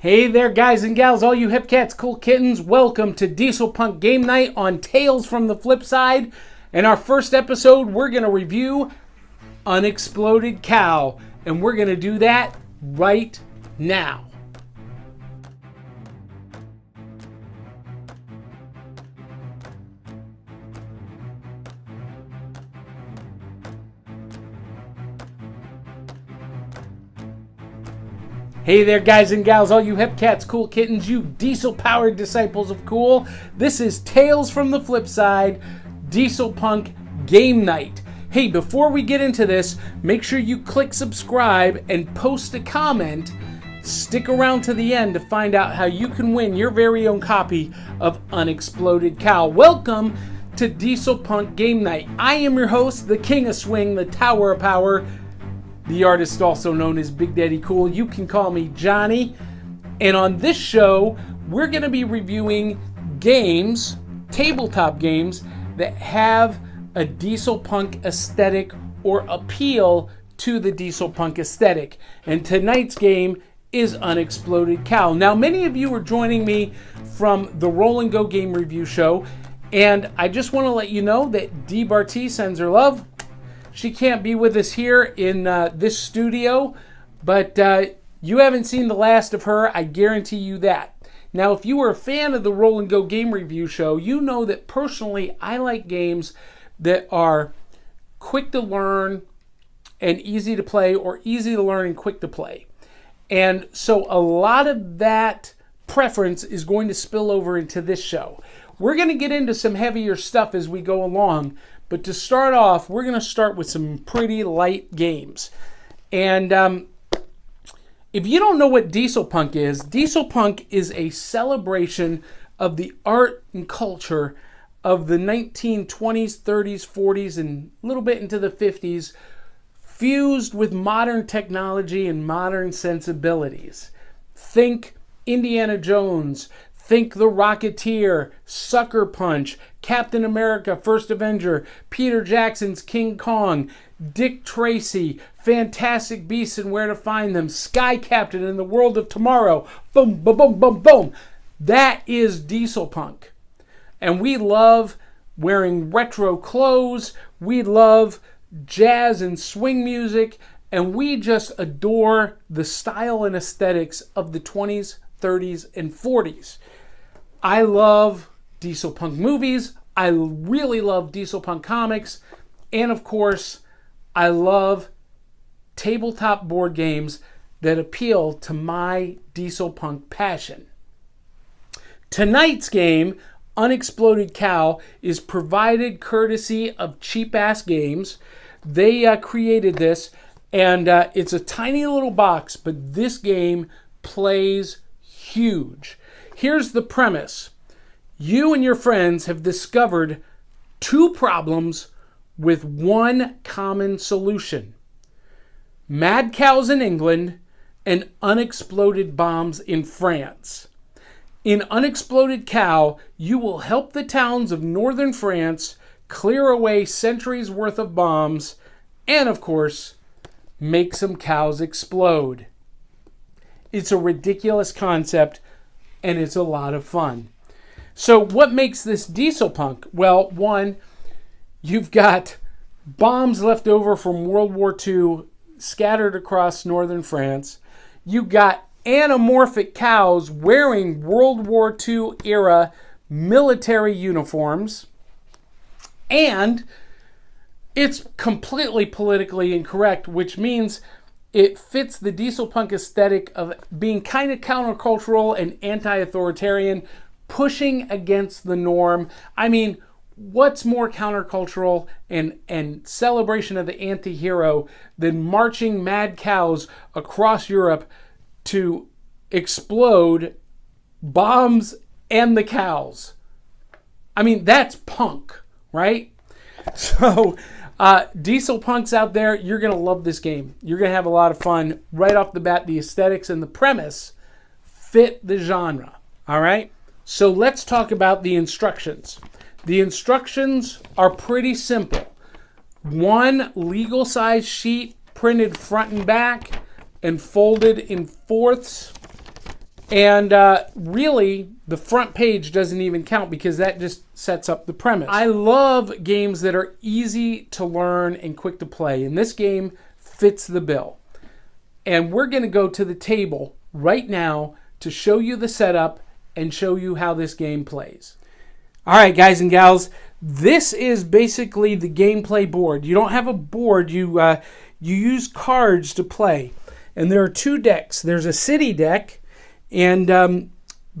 Hey there, guys and gals, all you hip cats, cool kittens. Welcome to Dieselpunk Game Night on Tales from the Flip Side. In our first episode, we're going to review Unexploded Cow, and we're going to do that right now. Hey there, guys and gals, all you hip cats, cool kittens, you diesel-powered disciples of cool. This is Tales from the Flip Side, Dieselpunk Game Night. Hey, before we get into this, make sure you click subscribe and post a comment. Stick around to the end to find out how you can win your very own copy of Unexploded Cow. Welcome to Dieselpunk Game Night. I am your host, the King of Swing, the Tower of Power, the artist also known as Big Daddy Cool. You can call me Johnny. And on this show, we're going to be reviewing games, tabletop games, that have a dieselpunk aesthetic or appeal to the dieselpunk aesthetic. And tonight's game is Unexploded Cow. Now, many of you are joining me from the Roll and Go Game Review Show. And I just want to let you know that Dee Barty sends her love. She can't be with us here in this studio, but you haven't seen the last of her, I guarantee you that. Now, if you are a fan of the Roll and Go Game Review Show, you know that personally I like games that are quick to learn and easy to play, or easy to learn and quick to play. And so a lot of that preference is going to spill over into this show. We're going to get into some heavier stuff as we go along. But to start off, we're going to start with some pretty light games. And if you don't know what Dieselpunk is a celebration of the art and culture of the 1920s, 30s, 40s, and a little bit into the 50s, fused with modern technology and modern sensibilities. Think Indiana Jones. Think The Rocketeer, Sucker Punch, Captain America, First Avenger, Peter Jackson's King Kong, Dick Tracy, Fantastic Beasts and Where to Find Them, Sky Captain and the World of Tomorrow. Boom, boom, boom, boom, boom. That is Dieselpunk. And we love wearing retro clothes. We love jazz and swing music. And we just adore the style and aesthetics of the 20s, 30s, and 40s. I love Dieselpunk movies. I really love Dieselpunk comics. And of course, I love tabletop board games that appeal to my Dieselpunk passion. Tonight's game, Unexploded Cow, is provided courtesy of Cheap Ass Games. They created this, and it's a tiny little box, but this game plays huge. Here's the premise. You and your friends have discovered two problems with one common solution. Mad cows in England and unexploded bombs in France. In Unexploded Cow, you will help the towns of northern France clear away centuries worth of bombs and, of course, make some cows explode. It's a ridiculous concept, and it's a lot of fun. So what makes this Dieselpunk? Well, one, you've got bombs left over from World War II scattered across northern France. You've got anamorphic cows wearing World War II era military uniforms. And it's completely politically incorrect, which means it fits the Dieselpunk aesthetic of being kind of countercultural and anti-authoritarian, pushing against the norm. I mean, what's more countercultural and celebration of the anti-hero than marching mad cows across Europe to explode bombs and the cows? I mean, that's punk, right? So Dieselpunks out there, you're going to love this game. You're going to have a lot of fun. Right off the bat, the aesthetics and the premise fit the genre. All right? So let's talk about the instructions. The instructions are pretty simple. One legal size sheet printed front and back and folded in fourths. And really, the front page doesn't even count because that just sets up the premise. I love games that are easy to learn and quick to play. And this game fits the bill. And we're going to go to the table right now to show you the setup and show you how this game plays. All right, guys and gals, this is basically the gameplay board. You don't have a board. You use cards to play. And there are two decks. There's a city deck. And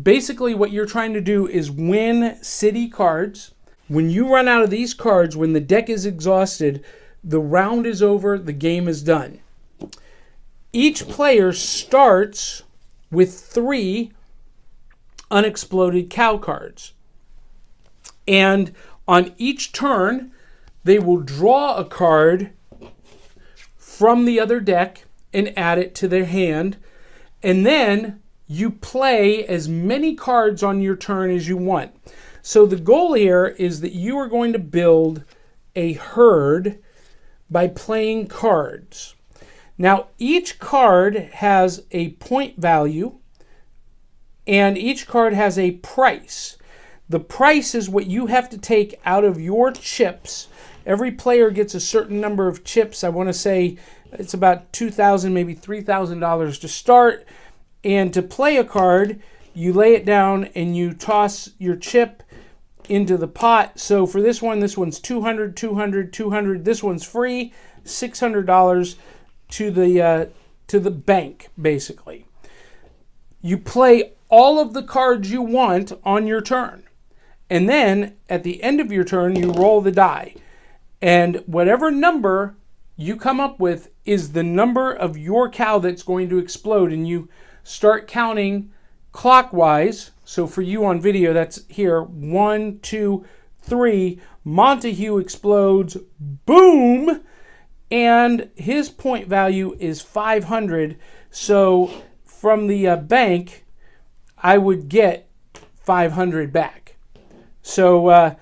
basically what you're trying to do is win city cards. When you run out of these cards, when the deck is exhausted, the round is over, the game is done. Each player starts with 3 Unexploded Cow cards. And on each turn, they will draw a card from the other deck and add it to their hand. And then you play as many cards on your turn as you want. So the goal here is that you are going to build a herd by playing cards. Now, each card has a point value, and each card has a price. The price is what you have to take out of your chips. Every player gets a certain number of chips. I want to say it's about $2,000, maybe $3,000 to start. And to play a card, you lay it down and you toss your chip into the pot. So for this one's 200, 200, 200. This one's free, $600 to the bank, basically. You play all of the cards you want on your turn. And then at the end of your turn, you roll the die. And whatever number you come up with is the number of your cow that's going to explode. And you start counting clockwise. So for you on video, that's here. 1, 2, 3. Montague explodes. Boom! And his point value is 500. So from the bank, I would get 500 back. So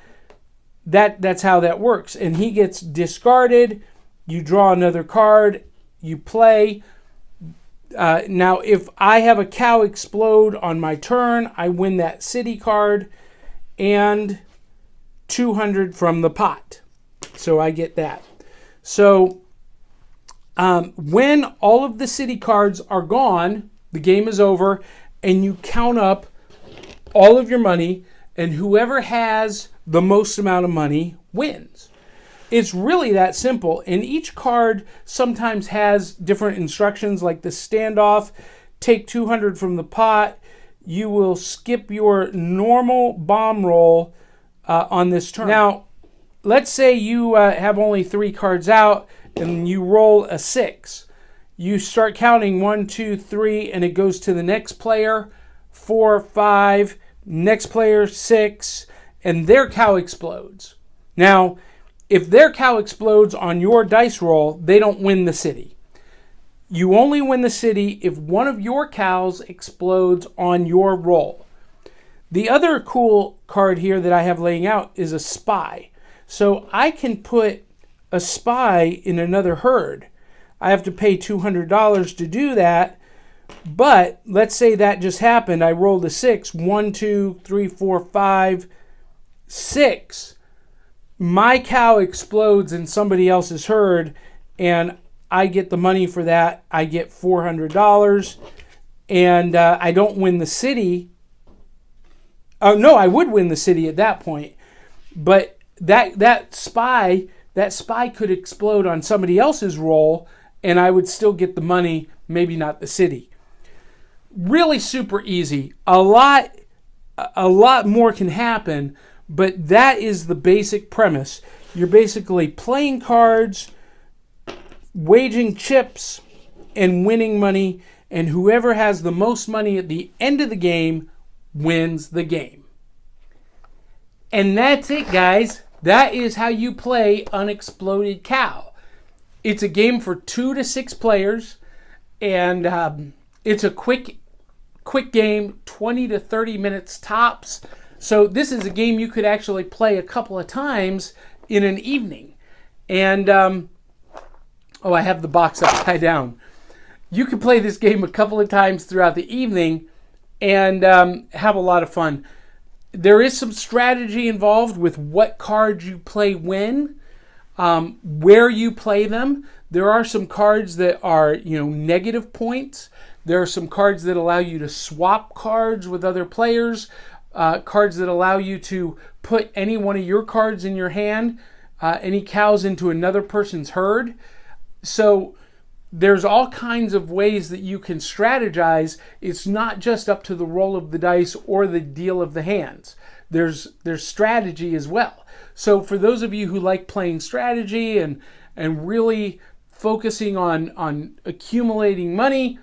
that's how that works. And he gets discarded. You draw another card. You play. Now, if I have a cow explode on my turn, I win that city card and 200 from the pot. So I get that. So when all of the city cards are gone, the game is over, and you count up all of your money, and whoever has the most amount of money wins. It's really that simple. And each card sometimes has different instructions, like the standoff. Take 200 from the pot. You will skip your normal bomb roll on this turn. Now, let's say you have only 3 cards out and you roll a 6. You start counting 1, 2, 3, and it goes to the next player. 4, 5, next player 6, and their cow explodes. Now, if their cow explodes on your dice roll, they don't win the city. You only win the city if one of your cows explodes on your roll. The other cool card here that I have laying out is a spy. So I can put a spy in another herd. I have to pay $200 to do that. But let's say that just happened. I rolled a 6. 1, 2, 3, 4, 5, 6. My cow explodes in somebody else's herd, and I get the money for that. I get $400, and I don't win the city. No, I would win the city at that point, but that spy could explode on somebody else's roll, and I would still get the money, maybe not the city. Really super easy. A lot more can happen. But that is the basic premise. You're basically playing cards, waging chips, and winning money. And whoever has the most money at the end of the game wins the game. And that's it, guys. That is how you play Unexploded Cow. It's a game for 2 to 6 players. And it's a quick game, 20 to 30 minutes tops. So this is a game you could actually play a couple of times in an evening. And, I have the box upside down. You could play this game a couple of times throughout the evening and have a lot of fun. There is some strategy involved with what cards you play when, where you play them. There are some cards that are, negative points. There are some cards that allow you to swap cards with other players, cards that allow you to put any one of your cards in your hand, any cows into another person's herd. So there's all kinds of ways that you can strategize. It's not just up to the roll of the dice or the deal of the hands. There's strategy as well. So for those of you who like playing strategy and really focusing on accumulating money,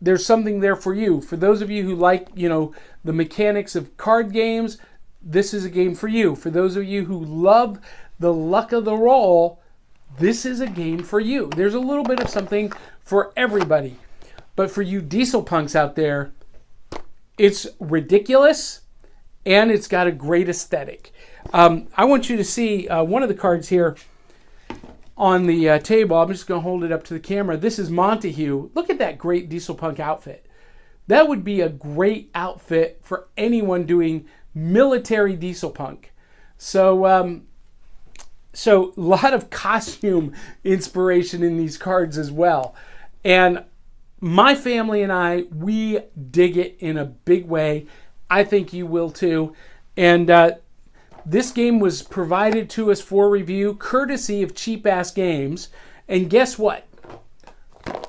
there's something there for you. For those of you who like, the mechanics of card games, this is a game for you. For those of you who love the luck of the roll, this is a game for you. There's a little bit of something for everybody. But for you Dieselpunks out there, it's ridiculous and it's got a great aesthetic. I want you to see one of the cards here on the table. I'm just going to hold it up to the camera. This is Montague. Look at that great Dieselpunk outfit. That would be a great outfit for anyone doing military Dieselpunk. So a lot of costume inspiration in these cards as well. And my family and I, we dig it in a big way. I think you will too. And this game was provided to us for review, courtesy of Cheap Ass Games. And guess what?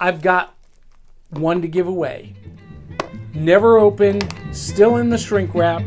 I've got one to give away. Never opened, still in the shrink wrap.